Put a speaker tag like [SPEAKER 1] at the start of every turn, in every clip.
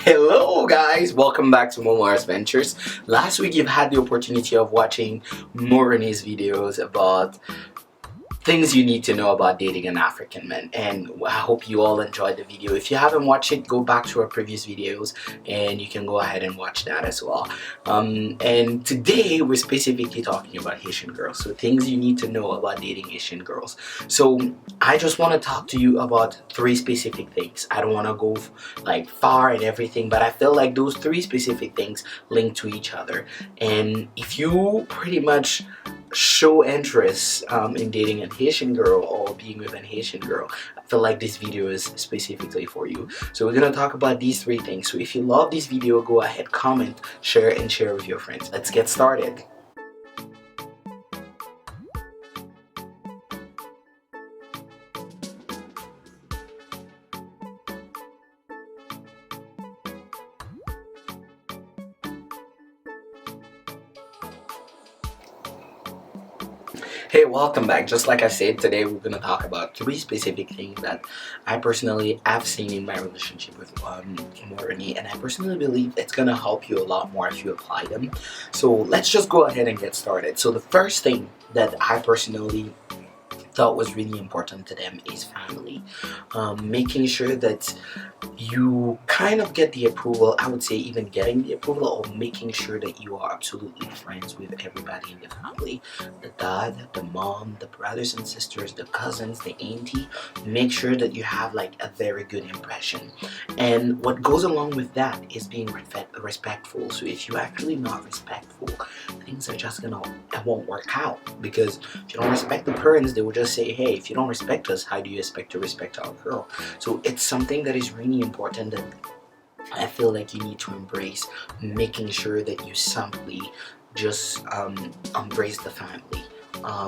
[SPEAKER 1] Hello guys, welcome back to Momo's Ventures. Last week you've had the opportunity of watching Morini's videos about things you need to know about dating an African man, and I hope you all enjoyed the video. If you haven't watched it, go back to our previous videos and you can go ahead and watch that as well. And today we're specifically talking about Haitian girls, so things you need to know about dating Haitian girls. So I just want to talk to you about three specific things. I don't want to go like far and everything, but I feel like those three specific things link to each other, and if you pretty much show interest in dating a Haitian girl or being with an Haitian girl, I feel like this video is specifically for you. So we're gonna talk about these three things. So if you love this video, go ahead, comment, share, and share with your friends. Let's get started. Hey, welcome back. Just like I said, today we're going to talk about three specific things that I personally have seen in my relationship with Morini, and I personally believe it's going to help you a lot more if you apply them. So let's just go ahead and get started. So the first thing that I personally thought was really important to them is family. Making sure that you kind of get the approval, I would say even getting the approval, or making sure that you are absolutely friends with everybody in the family. The dad, the mom, the brothers and sisters, the cousins, the auntie. Make sure that you have like a very good impression. And what goes along with that is being respectful. So if you're actually not respectful, things are just it won't work out, because if you don't respect the parents, they will just say, hey, if you don't respect us, how do you expect to respect our girl? So it's something that is really important that I feel like you need to embrace, making sure that you simply just embrace the family.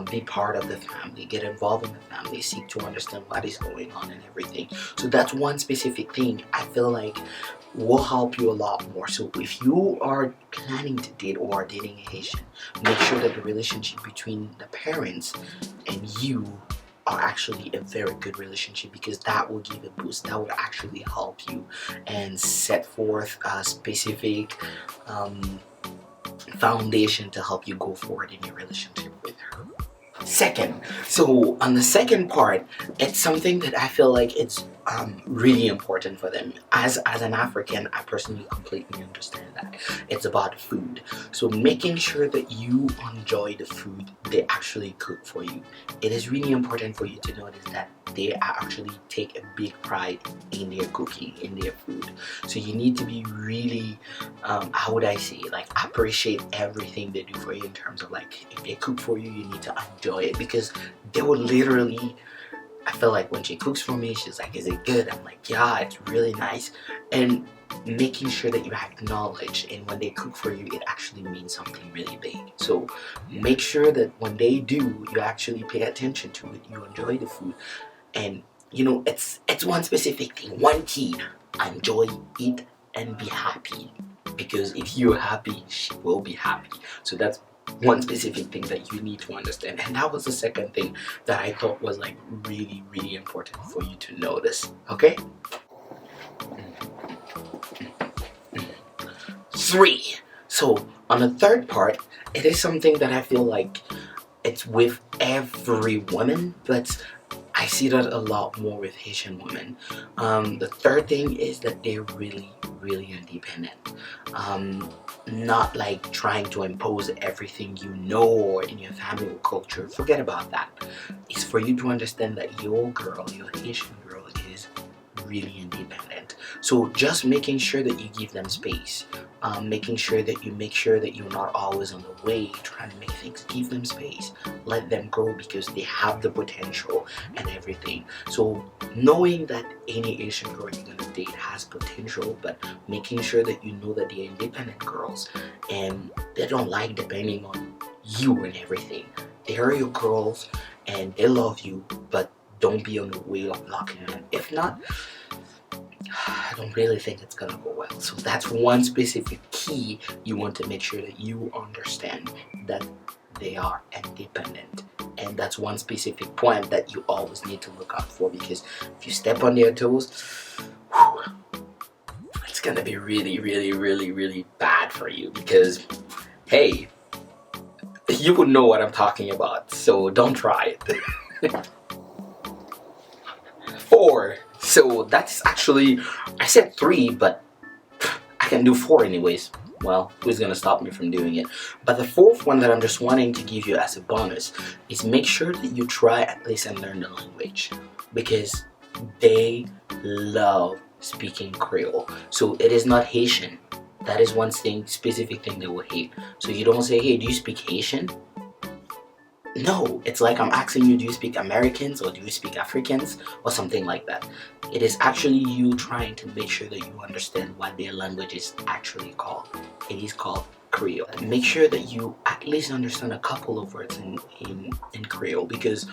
[SPEAKER 1] Be part of the family, get involved in the family, seek to understand what is going on and everything. So that's one specific thing I feel like will help you a lot more. So if you are planning to date or are dating a Haitian, make sure that the relationship between the parents and you are actually a very good relationship, because that will give a boost. That will actually help you and set forth a specific foundation to help you go forward in your relationship with her. Second, so on the second part, it's something that I feel like it's really important for them. As an African, I personally completely understand that. It's about food. So making sure that you enjoy the food they actually cook for you. It is really important for you to notice that they actually take a big pride in their cooking, in their food. So you need to be really, how would I say, like appreciate everything they do for you in terms of like, if they cook for you, you need to enjoy it, because they will literally, I feel like when she cooks for me, she's like, is it good? I'm like, yeah, it's really nice. And making sure that you acknowledge, and when they cook for you, it actually means something really big. So make sure that when they do, you actually pay attention to it, you enjoy the food. And you know, it's one specific thing, one key: enjoy, eat, and be happy. Because if you're happy, she will be happy. So that's one specific thing that you need to understand. And that was the second thing that I thought was like really, really important for you to notice. Okay? 3. So on the third part, it is something that I feel like it's with every woman, but I see that a lot more with Haitian women. The third thing is that they're really, really independent. Not like trying to impose everything you know or in your family or culture. Forget about that. It's for you to understand that your girl, your Haitian girl, is really independent. So just making sure that you give them space, making sure that you're not always on the way trying to make things. Give them space, let them grow, because they have the potential and everything. So knowing that any Asian girl you're gonna date has potential, but making sure that you know that they're independent girls and they don't like depending on you and everything. They are your girls and they love you, but don't be on the way of blocking them. If not, I don't really think it's gonna go well. So that's one specific key you want to make sure that you understand, that they are independent. And that's one specific point that you always need to look out for, because if you step on their toes, gonna be really, really, really, really bad for you because, hey, you would know what I'm talking about, so don't try it. 4. So that's actually, I said 3, but I can do 4 anyways. Well, who's gonna stop me from doing it? But the 4th one that I'm just wanting to give you as a bonus is make sure that you try at least and learn the language, because they love speaking Creole. So it is not Haitian. That is one thing, specific thing they will hate. So you don't say, hey, do you speak Haitian? No, it's like I'm asking you, do you speak Americans or do you speak Africans or something like that. It is actually you trying to make sure that you understand what their language is actually called. It is called Creole. Make sure that you at least understand a couple of words in Creole, because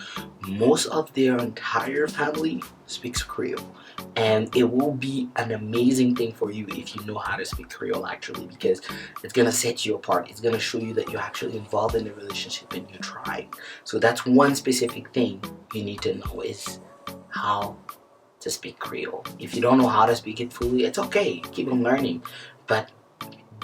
[SPEAKER 1] most of their entire family speaks Creole. And it will be an amazing thing for you if you know how to speak Creole actually, because it's gonna set you apart. It's gonna show you that you're actually involved in the relationship and you try. So that's one specific thing you need to know, is how to speak Creole. If you don't know how to speak it fully, it's okay, keep on learning. But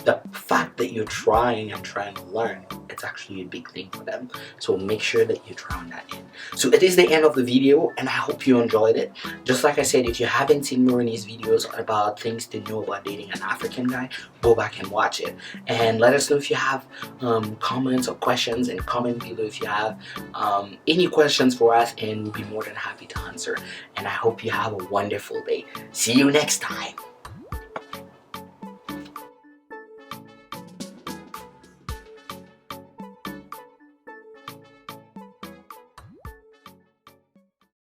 [SPEAKER 1] the fact that you're trying and trying to learn, it's actually a big thing for them. So make sure that you try on that in. So it is the end of the video, and I hope you enjoyed it. Just like I said, if you haven't seen Marini's videos about things to know about dating an African guy, go back and watch it. And let us know if you have comments or questions, and comment below if you have any questions for us, and we'll be more than happy to answer. And I hope you have a wonderful day. See you next time.